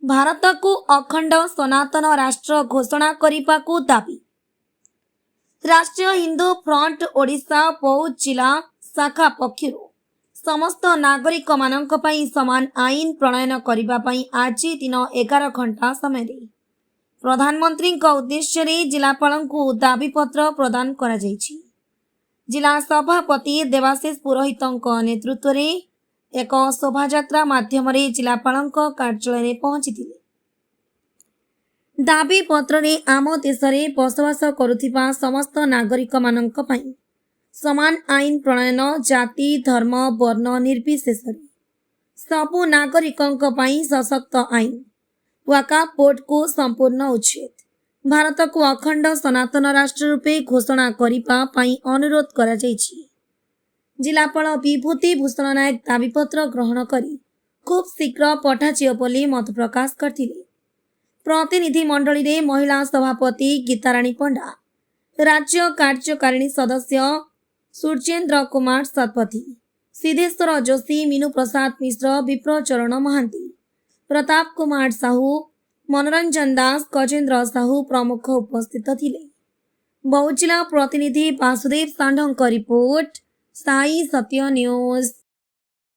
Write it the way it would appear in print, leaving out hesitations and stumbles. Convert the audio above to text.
भारत को अखंड सनातन राष्ट्र घोषणा करने दाबी। राष्ट्रीय हिंदू फ्रंट ओडिशा बौद्ध जिला शाखा पक्षर समस्त नागरिक मानक पई समान आईन प्रणयन करने आज दिन 11 घंटा समय दे प्रधानमंत्री उद्देश्य रे जिलापाल को दाबीपत्र प्रदान करा जायछि। जिला सभापति देवाशीष पुरोहित नेतृत्व में एक शोभायात्रा माध्यम जिलापाल कार्यालय में पहुंची। दाबी पत्र रे आम देश में बसवास करुथिबा समस्त नागरिक मानक पई समान आईन प्रणयन जाति धर्म वर्ण निर्विशेष सबु नागरिकों पई सशक्त आईन वकाफ बोर्ड को संपूर्ण उच्छेद भारत को अखंड सनातन राष्ट्र रूपे घोषणा करने अनुरोध करा जायछि। जिलापाल विभूति भूषण नायक दाबीपत्र ग्रहण करी खूब शीघ्र पठाजियो बोली मत प्रकाश करथिले। प्रतिनिधि मंडली रे महिला सभापति गीताराणी पंडा, राज्य कार्यकारिणी सदस्य सूर्येन्द्र कुमार शतपथी, सिद्धेश्वर जोशी, मीनू प्रसाद मिश्र, विप्रचरण महांती, प्रताप कुमार साहू, मनोरंजन दास, गजेन्द्र साहू प्रमुख उपस्थित थिले। बौद्ध जिला प्रतिनिधि वासुदेव सांढों रिपोर्ट, साई सत्य न्यूज।